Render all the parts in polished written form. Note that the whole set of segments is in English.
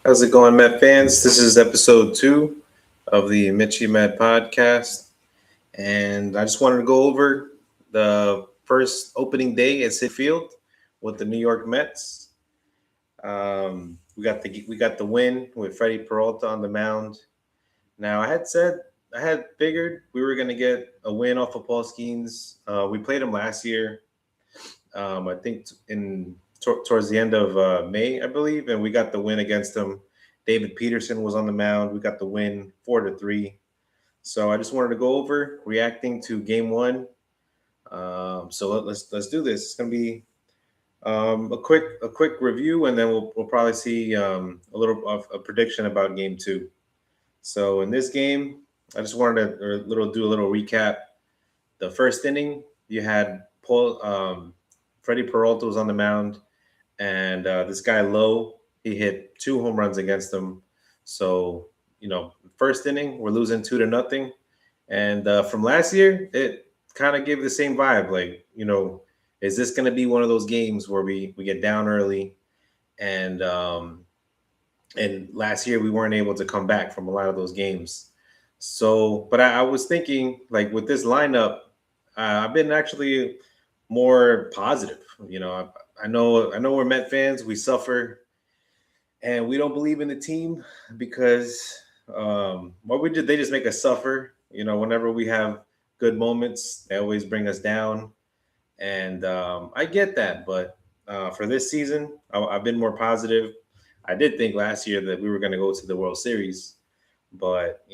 How's it going, Met fans? This is episode 2 of the Mitchie Met podcast. And I just wanted to go over the first opening day at Citi Field with the New York Mets. We got the win with Freddie Peralta on the mound. Now I had figured we were going to get a win off of Paul Skeens. We played him last year. I think towards the end of May, I believe, and we got the win against them. David Peterson was on the mound. We got the win 4-3. So I just wanted to go over reacting to Game One. So let's do this. It's gonna be a quick review, and then we'll probably see a little of a prediction about Game Two. So in this game, I just wanted to do a little recap. The first inning, you had Freddie Peralta was on the mound, and this guy Lowe, he hit 2 home runs against them. So first inning we're losing 2-0, and from last year it kind of gave the same vibe. Like is this going to be one of those games where we get down early, and last year we weren't able to come back from a lot of those games. So, but I was thinking, like, with this lineup, I've been actually more positive. I know we're Met fans. We suffer, and we don't believe in the team because what we did, they just make us suffer. Whenever we have good moments, they always bring us down, and I get that. But for this season, I've been more positive. I did think last year that we were going to go to the World Series, but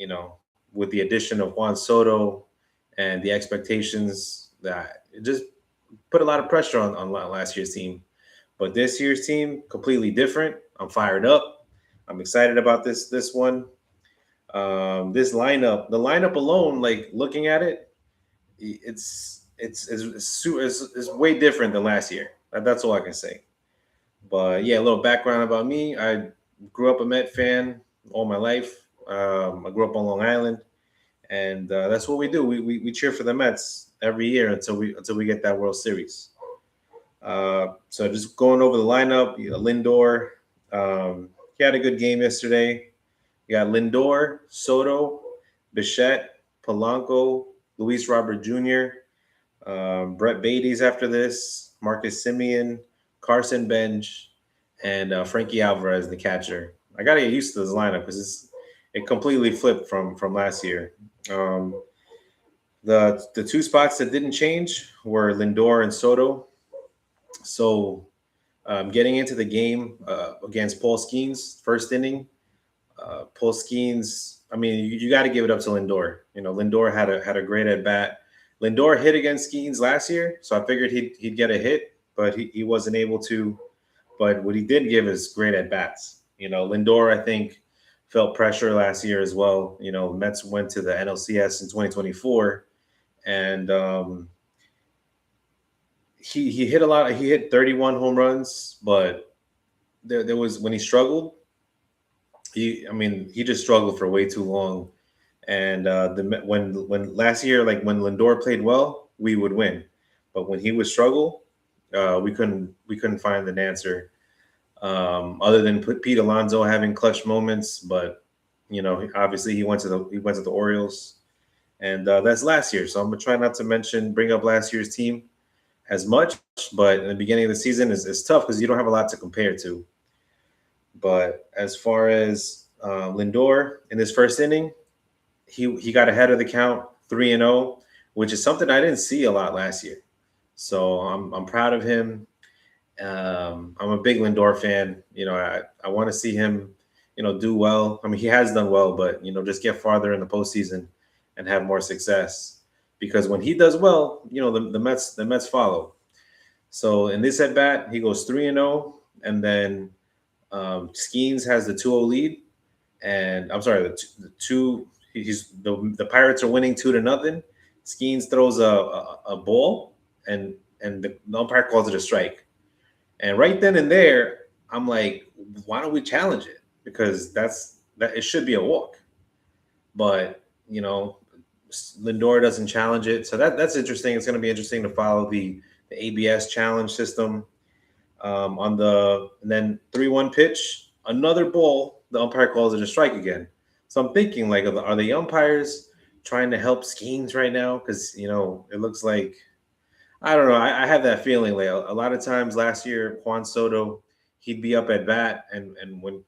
with the addition of Juan Soto and the expectations, that it just put a lot of pressure on last year's team. But this year's team completely different. I'm fired up. I'm excited about this one. This lineup, the lineup alone, like looking at it, it's way different than last year. That's all I can say. But yeah, a little background about me. I grew up a Met fan all my life. I grew up on Long Island, and that's what we do. We cheer for the Mets every year until we get that World Series. So just going over the lineup, Lindor, he had a good game yesterday. You got Lindor, Soto, Bichette, Polanco, Luis Robert Jr., Brett Beatty's after this, Marcus Simeon, Carson Bench, and Frankie Alvarez, the catcher. I got to get used to this lineup because it completely flipped from last year. The two spots that didn't change were Lindor and Soto. So getting into the game against Paul Skeens, first inning, Paul Skeens. I mean, you got to give it up to Lindor. Lindor had a great at bat. Lindor hit against Skeens last year, so I figured he'd get a hit, but he wasn't able to. But what he did give is great at bats. Lindor, I think, felt pressure last year as well. Mets went to the NLCS in 2024, and he hit a lot. He hit 31 home runs, but there was when he struggled. He just struggled for way too long. And when last year, like when Lindor played well, we would win, but when he would struggle, we couldn't find an answer other than Pete Alonso having clutch moments. But obviously he went to the Orioles, and that's last year. So I'm gonna try not to bring up last year's team as much, but in the beginning of the season is tough because you don't have a lot to compare to. But as far as Lindor in his first inning, he got ahead of the count 3-0, which is something I didn't see a lot last year. So I'm proud of him. I'm a big Lindor fan. I want to see him, do well. I mean, he has done well, but just get farther in the postseason and have more success. Because when he does well, the Mets follow. So in this at bat, he goes 3-0, and then Skeens has the 2-0 lead, and I'm sorry, the two. The Pirates are winning 2-0. Skeens throws a ball, and the umpire calls it a strike. And right then and there, I'm like, why don't we challenge it? Because that it should be a walk. But Lindor doesn't challenge it, so that's interesting. It's going to be interesting to follow the ABS challenge system. And then 3-1 pitch, another ball the umpire calls it a strike again. So I'm thinking, like, are the umpires trying to help Skeens right now? Because it looks like, I don't know. I have that feeling. Like a lot of times last year, Juan Soto, he'd be up at bat, and when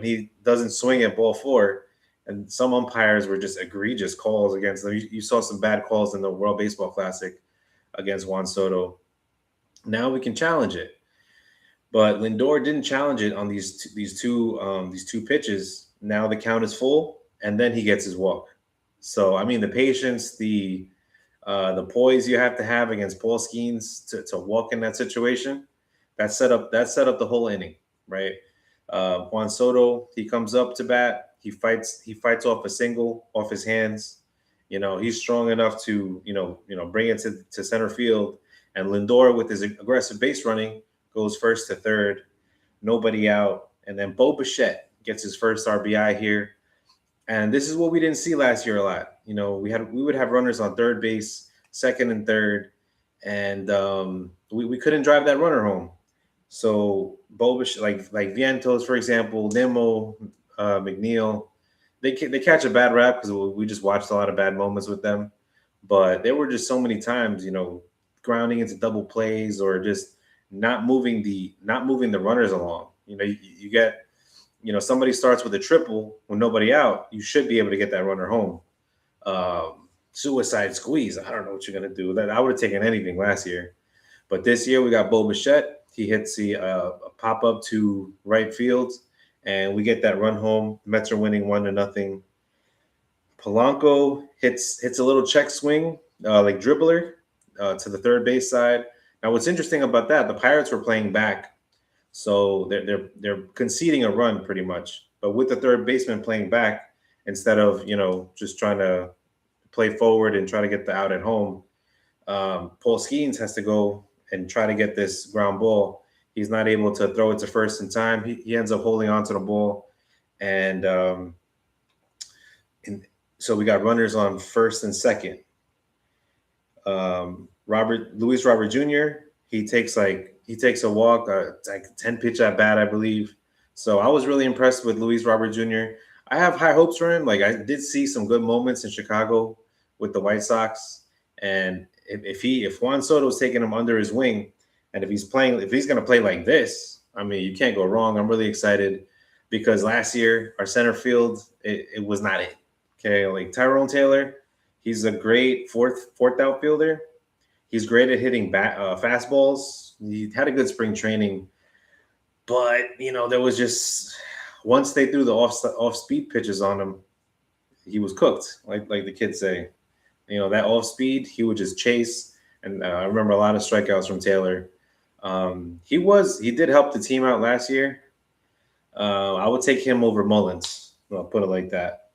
he doesn't swing at ball four, and some umpires were just egregious calls against them. You saw some bad calls in the World Baseball Classic against Juan Soto. Now we can challenge it, but Lindor didn't challenge it on these two pitches. Now the count is full, and then he gets his walk. So I mean, the patience, the poise you have to have against Paul Skeens to walk in that situation, that set up the whole inning, right? Juan Soto, he comes up to bat, he fights off a single off his hands. He's strong enough to bring it to center field, and Lindor with his aggressive base running goes first to third, nobody out, and then Bo Bichette gets his first RBI here. And this is what we didn't see last year a lot. We would have runners on third base, second and third, and we couldn't drive that runner home. So Bobish, like Vientos, for example, Nimmo, McNeil, they catch a bad rap because we just watched a lot of bad moments with them. But there were just so many times, grounding into double plays or just not moving the runners along. You get somebody starts with a triple with nobody out, you should be able to get that runner home. Suicide squeeze. I don't know what you're gonna do. That I would have taken anything last year, but this year we got Bo Bichette. He hits a pop up to right field, and we get that run home. Mets are winning 1-0. Polanco hits a little check swing, like dribbler, to the third base side. Now, what's interesting about that? The Pirates were playing back, so they're conceding a run pretty much. But with the third baseman playing back, instead of just trying to play forward and try to get the out at home, Paul Skeens has to go and try to get this ground ball. He's not able to throw it to first in time. He ends up holding on to the ball, and so we got runners on first and second. Luis Robert Jr. He takes a walk, like 10 pitch at bat, I believe. So I was really impressed with Luis Robert Jr. I have high hopes for him. Like I did see some good moments in Chicago with the White Sox, and if Juan Soto's taking him under his wing, and if he's going to play like this, I mean, you can't go wrong. I'm really excited because last year our center field it was not it. Okay, like Tyrone Taylor, he's a great fourth outfielder. He's great at hitting fastballs. He had a good spring training, but there was just once they threw the off speed pitches on him, he was cooked. Like the kids say, that off speed, he would just chase. And I remember a lot of strikeouts from Taylor. He did help the team out last year. I would take him over Mullins. I'll put it like that.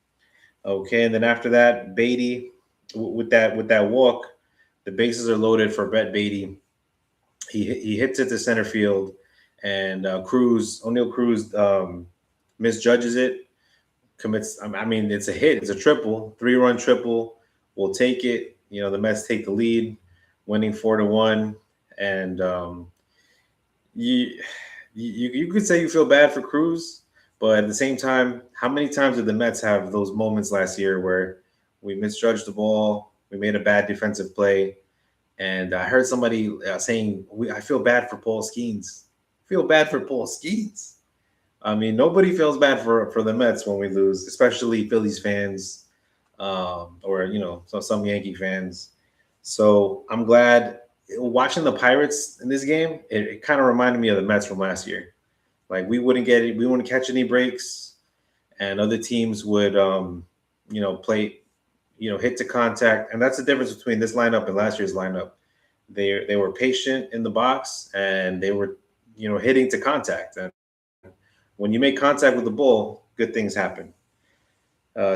Okay, and then after that, Beatty with that walk, the bases are loaded for Brett Beatty. He hits it to center field, and O'Neal Cruz misjudges it, commits. I mean, it's a hit. It's a triple, 3-run triple. We'll take it. The Mets take the lead, winning 4-1, and you could say you feel bad for Cruz, but at the same time, how many times did the Mets have those moments last year where we misjudged the ball, we made a bad defensive play, and I heard somebody saying, I feel bad for Paul Skeens. Feel bad for Paul Skeens. I mean, nobody feels bad for the Mets when we lose, especially Phillies fans or some Yankee fans. So I'm glad watching the Pirates in this game. It kind of reminded me of the Mets from last year. Like we wouldn't catch any breaks, and other teams would play, hit to contact, and that's the difference between this lineup and last year's lineup. They were patient in the box, and they were hitting to contact. And when you make contact with the ball, good things happen.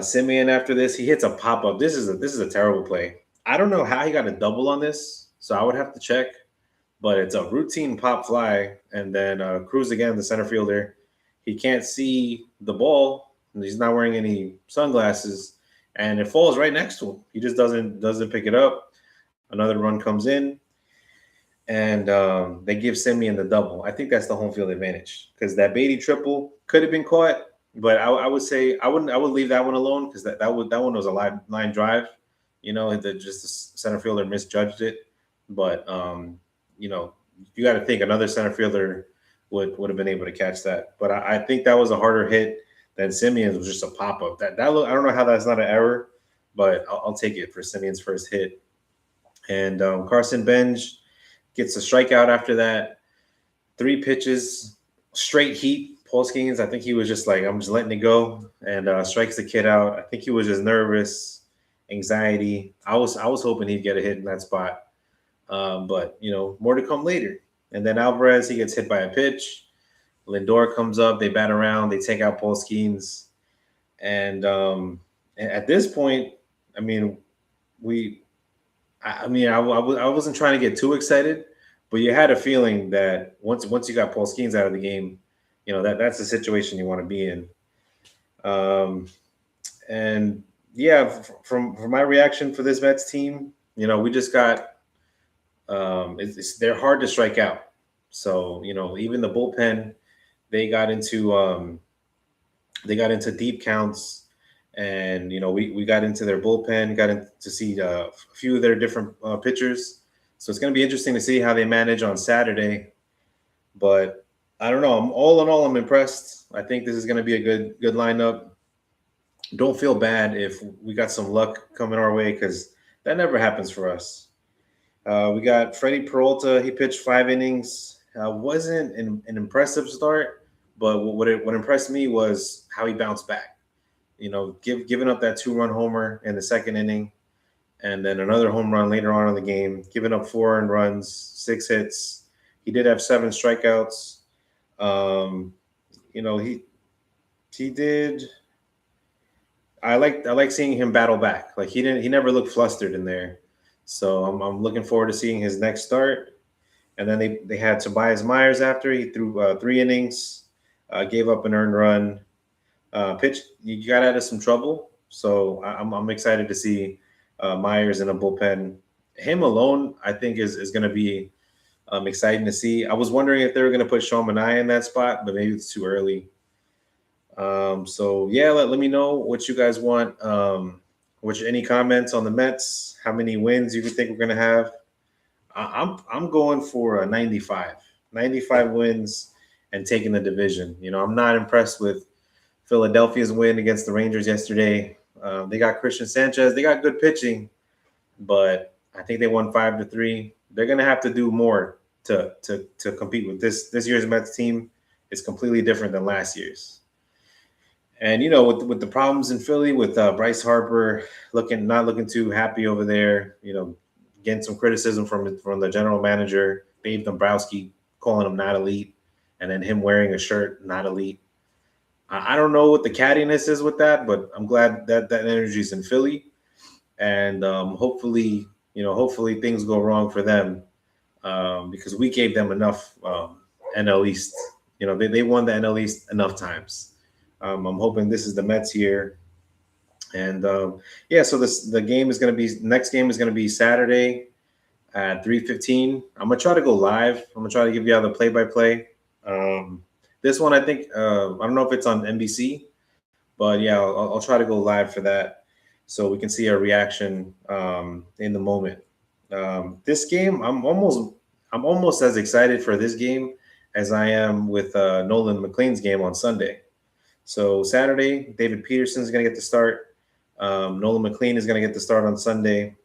Simeon after this, he hits a pop up. This is a terrible play. I don't know how he got a double on this, so I would have to check. But it's a routine pop fly, and then Cruz again, the center fielder. He can't see the ball. He's not wearing any sunglasses, and it falls right next to him. He just doesn't pick it up. Another run comes in, and they give Simeon the double. I think that's the home field advantage because that Beatty triple could have been caught, But I would say I would leave that one alone because that one was a line drive. Just the center fielder misjudged it. But you know, you got to think another center fielder would have been able to catch that. But I think that was a harder hit than Simeon's was just a pop up. I don't know how that's not an error, but I'll take it for Simeon's first hit. And Carson Benj gets a strikeout after that. 3 pitches, straight heat. Paul Skeens, I think he was just like, I'm just letting it go, and strikes the kid out. I think he was just nervous, anxiety. I was hoping he'd get a hit in that spot, but more to come later. And then Alvarez, he gets hit by a pitch. Lindor comes up, they bat around, they take out Paul Skeens, and at this point, I mean, we, I mean, I wasn't trying to get too excited, but you had a feeling that once you got Paul Skeens out of the game, that's the situation you want to be in. Um, and yeah, from my reaction for this Mets team, we just got they're hard to strike out. So even the bullpen, they got into deep counts, and we got into their bullpen, got in to see a few of their different pitchers. So it's going to be interesting to see how they manage on Saturday. But I don't know. All in all, I'm impressed. I think this is going to be a good lineup. Don't feel bad if we got some luck coming our way, because that never happens for us. We got Freddie Peralta. He pitched 5 innings. Wasn't an impressive start, but what impressed me was how he bounced back. Giving up that 2-run homer in the second inning, and then another home run later on in the game, giving up 4 earned runs, 6 hits. He did have 7 strikeouts. Um, he did. I like seeing him battle back. Like he never looked flustered in there. So I'm looking forward to seeing his next start. And then they had Tobias Myers after he threw 3 innings, gave up an earned run, pitched. You got out of some trouble. So I'm excited to see Myers in a bullpen. Him alone, I think, is going to be exciting to see. I was wondering if they were going to put Sean Manaea in that spot, but maybe it's too early. So yeah, let me know what you guys want. Any comments on the Mets? How many wins you think we're going to have? I'm going for a 95 wins and taking the division. I'm not impressed with Philadelphia's win against the Rangers yesterday. They got Christian Sanchez. They got good pitching, but I think they won 5-3. They're going to have to do more to compete with this year's Mets team. It's completely different than last year's. And with the problems in Philly, with Bryce Harper not looking too happy over there, getting some criticism from the general manager, Dave Dombrowski, calling him not elite, and then him wearing a shirt not elite. I don't know what the cattiness is with that, but I'm glad that energy is in Philly, and hopefully things go wrong for them, because we gave them enough NL East. They won the NL East enough times. I'm hoping this is the Mets year. And so the game is going to be next game is going to be Saturday at 3:15. I'm gonna try to go live. I'm gonna try to give you all the play-by-play. This one, I think, I don't know if it's on NBC, but yeah, I'll try to go live for that, so we can see our reaction in the moment. This game, I'm almost as excited for this game as I am with Nolan McLean's game on Sunday. So Saturday, David Peterson is going to get the start. Nolan McLean is going to get the start on Sunday.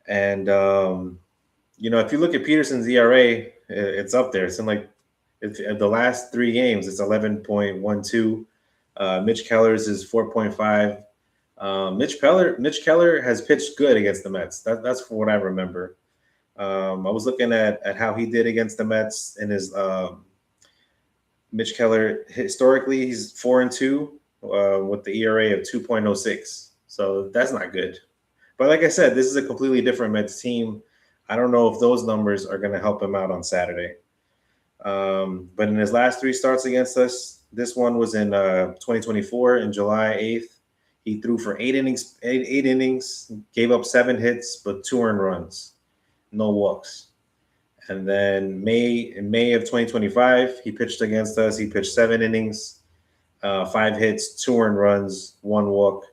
And, if you look at Peterson's ERA, it's up there. It's in the last 3 games, it's 11.12. Mitch Keller's is 4.5. Mitch Keller has pitched good against the Mets. That's what I remember. I was looking at how he did against the Mets in his Mitch Keller. Historically, he's 4-2 with the ERA of 2.06. So that's not good. But like I said, this is a completely different Mets team. I don't know if those numbers are going to help him out on Saturday. But in his last 3 starts against us, this one was in 2024 in July 8th. He threw for 8 innings, gave up 7 hits, but 2 earned runs, no walks. And then in May of 2025, he pitched against us. He pitched 7 innings, 5 hits, 2 earned runs, 1 walk.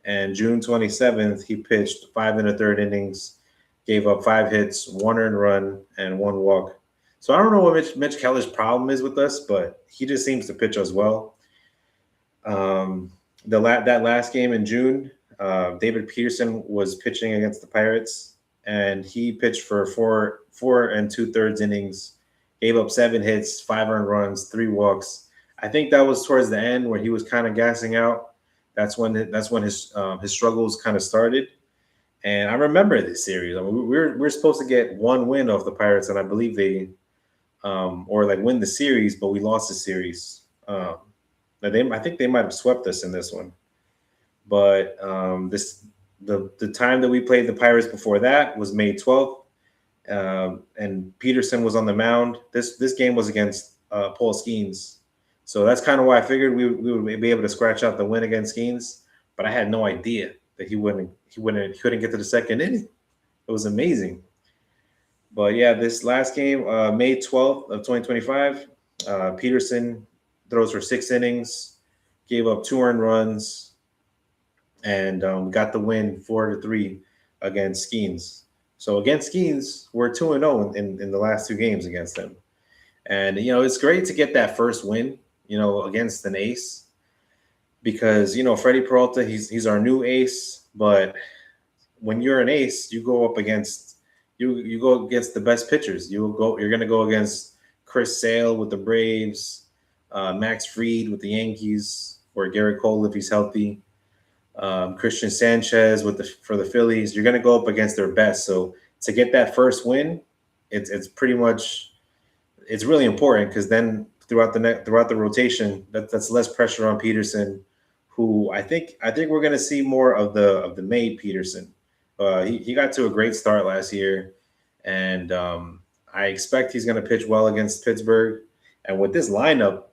And June 27th, he pitched 5 1/3 innings, gave up 5 hits, 1 earned run, and 1 walk. So I don't know what Mitch Keller's problem is with us, but he just seems to pitch us well. That last game in June, David Peterson was pitching against the Pirates, and he pitched for 4 4 2/3 innings, gave up 7 hits, 5 earned runs, 3 walks. I think that was towards the end where he was kind of gassing out. That's when his struggles kind of started. And I remember this series. I mean, we're supposed to get 1 win off the Pirates, and I believe they or like win the series, but we lost the series. I think they might have swept us in this one. But the time that we played the Pirates before that was May 12th, and Peterson was on the mound. This game was against Paul Skeens, so that's kind of why I figured we would be able to scratch out the win against Skeens. But I had no idea that he couldn't get to the second inning. It was amazing. But yeah, this last game, May 12th of 2025, Peterson throws for 6 innings, gave up 2 earned runs, and got the win 4-3 against Skeens. So against Skeens, we're 2-0 in the last 2 games against them. And it's great to get that first win, against an ace, because Freddie Peralta, he's our new ace. But when you're an ace, you go against the best pitchers. You're gonna go against Chris Sale with the Braves, Max Fried with the Yankees, or Garrett Cole if he's healthy, Christian Sanchez for the Phillies. You're gonna go up against their best. So to get that first win, it's pretty much, it's really important, because then throughout the rotation, that's less pressure on Peterson, who I think we're gonna see more of the May Peterson. He got to a great start last year, and I expect he's going to pitch well against Pittsburgh. And with this lineup,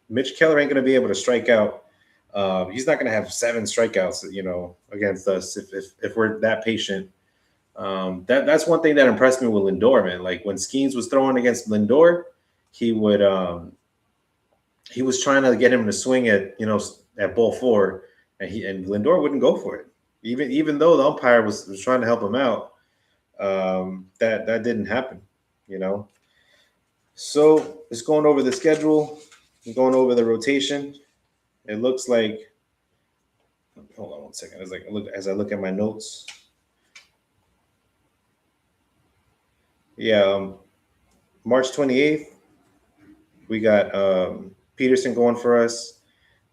Mitch Keller ain't going to be able to strike out. He's not going to have 7 strikeouts, against us if we're that patient. That's one thing that impressed me with Lindor, man. Like when Skeens was throwing against Lindor, he was trying to get him to swing at ball 4, and Lindor wouldn't go for it. Even though the umpire was trying to help him out, that didn't happen, So just going over the schedule, going over the rotation. It looks like, hold on one second, as I look at my notes. Yeah, March 28th, we got Peterson going for us.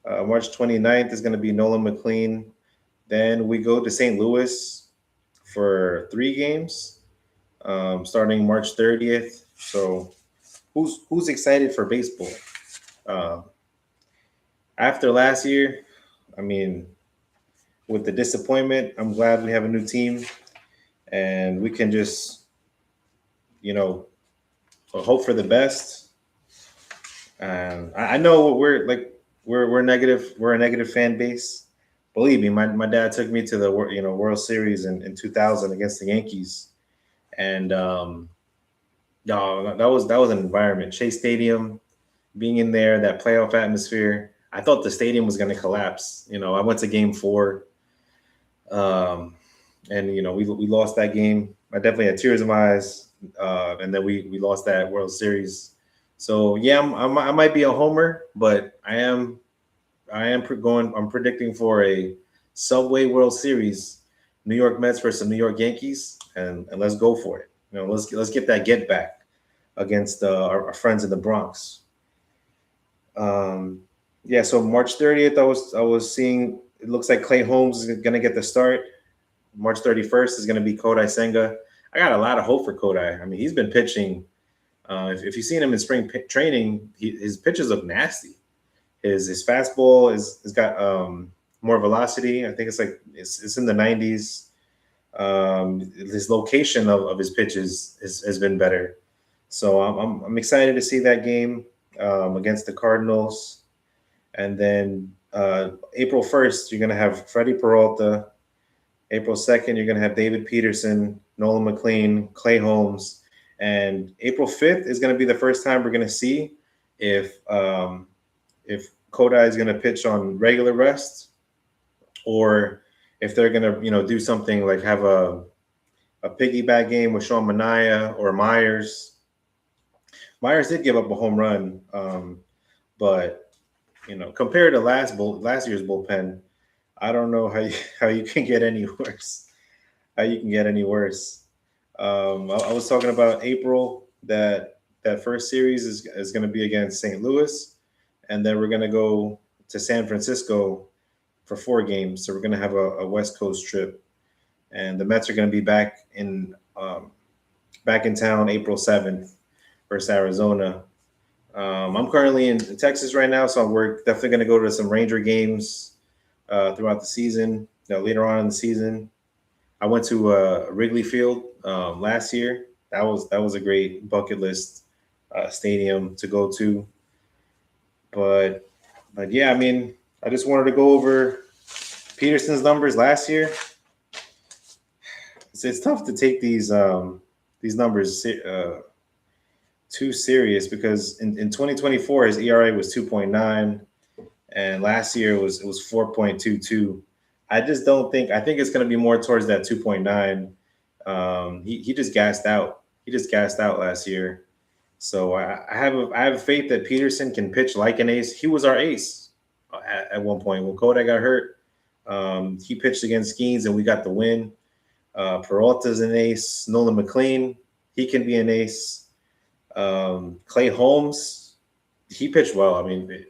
March 29th is going to be Nolan McLean. Then we go to St. Louis for 3 games, starting March 30th. So who's excited for baseball? After last year, I mean, with the disappointment, I'm glad we have a new team, and we can just, hope for the best. I know we're negative. We're a negative fan base. Believe me, my dad took me to the World Series in 2000 against the Yankees, and that was an environment. Shea Stadium, being in there, that playoff atmosphere. I thought the stadium was going to collapse. I went to Game 4, and we lost that game. I definitely had tears in my eyes, and then we lost that World Series. So yeah, I might be a homer, but I'm predicting for a Subway World Series, New York Mets versus New York Yankees, and let's go for it. Let's get that get back against our friends in the Bronx. Yeah, so March 30th, I was seeing, it looks like Clay Holmes is gonna get the start. March 31st is gonna be Kodai Senga. I got a lot of hope for Kodai. I mean, he's been pitching. If you've seen him in spring training, his pitches look nasty. His fastball has got more velocity. I think it's in the 90s. His location of his pitches has been better. So I'm excited to see that game against the Cardinals. And then April 1st, you're going to have Freddie Peralta. April 2nd, you're going to have David Peterson, Nolan McLean, Clay Holmes. And April 5th is going to be the first time we're going to see if Kodai is going to pitch on regular rest, or if they're going to, do something like have a piggyback game with Sean Manaea or Myers. Myers did give up a home run, but compared to last year's bullpen, I don't know how you can get any worse. How you can get any worse? I was talking about April, that first series is going to be against St. Louis, and then we're going to go to San Francisco for 4 games. So we're going to have a West Coast trip, and the Mets are going to be back in town April 7th versus Arizona. I'm currently in Texas right now, so we're definitely going to go to some Ranger games throughout the season. Later on in the season, I went to Wrigley Field last year. That was a great bucket list stadium to go to. But yeah, I mean, I just wanted to go over Peterson's numbers last year. It's tough to take these numbers too serious, because in 2024 his ERA was 2.9, and last year it was 4.22. I just don't think. I think it's going to be more towards that 2.9. He just gassed out. He just gassed out last year. So I have faith that Peterson can pitch like an ace. He was our ace at one point when Kodak got hurt. He pitched against Skeens and we got the win. Peralta's an ace. Nolan McLean, he can be an ace. Clay Holmes, he pitched well. I mean,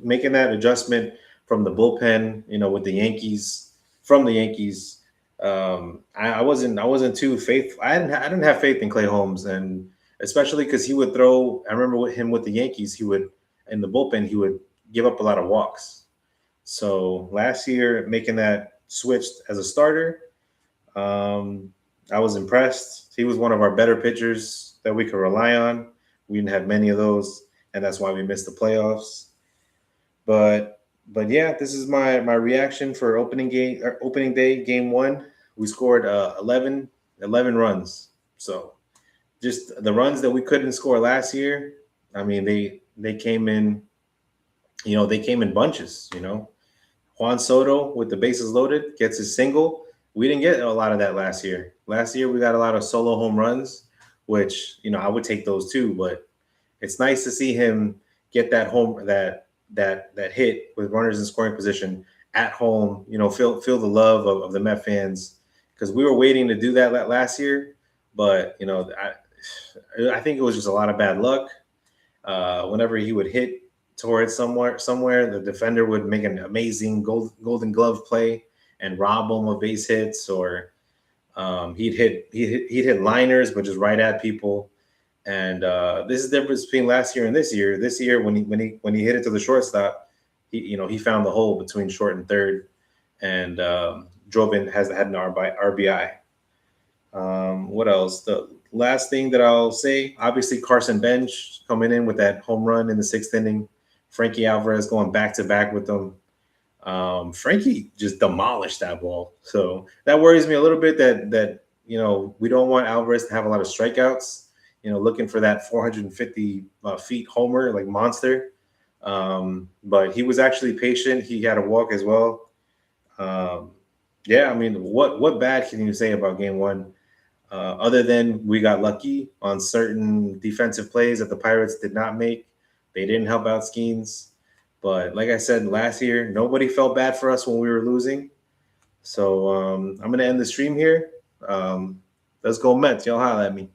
making that adjustment from the bullpen, with the Yankees, from the Yankees, I wasn't too faithful. I didn't have faith in Clay Holmes, and especially because he would throw. I remember with the Yankees, he would, in the bullpen, he would give up a lot of walks. So last year, making that switch as a starter, I was impressed. He was one of our better pitchers that we could rely on. We didn't have many of those, and that's why we missed the playoffs. But yeah, this is my reaction for opening day, game 1. We scored 11 runs. So just the runs that we couldn't score last year. I mean, they came in, they came in bunches. Juan Soto with the bases loaded gets his single. We didn't get a lot of that last year. Last year we got a lot of solo home runs, which I would take those too. But it's nice to see him get that hit with runners in scoring position at home. Feel the love of the Met fans, because we were waiting to do that last year. But I think it was just a lot of bad luck. Whenever he would hit towards somewhere, the defender would make an amazing golden glove play and rob him of base hits, or he'd hit liners, but just right at people. And this is the difference between last year and this year. This year, when he hit it to the shortstop, he found the hole between short and third, and drove in, had an RBI. What else? The last thing that I'll say, obviously Carson Bench coming in with that home run in the 6th inning. Frankie Alvarez going back to back with them. Frankie just demolished that ball. So that worries me a little bit that we don't want Alvarez to have a lot of strikeouts. Looking for that 450 feet homer, like monster. But he was actually patient. He had a walk as well. Yeah, I mean, what bad can you say about game 1? Other than we got lucky on certain defensive plays that the Pirates did not make. They didn't help out Skeens. But like I said, last year, nobody felt bad for us when we were losing. So I'm going to end the stream here. Let's go Mets. Y'all holler at me.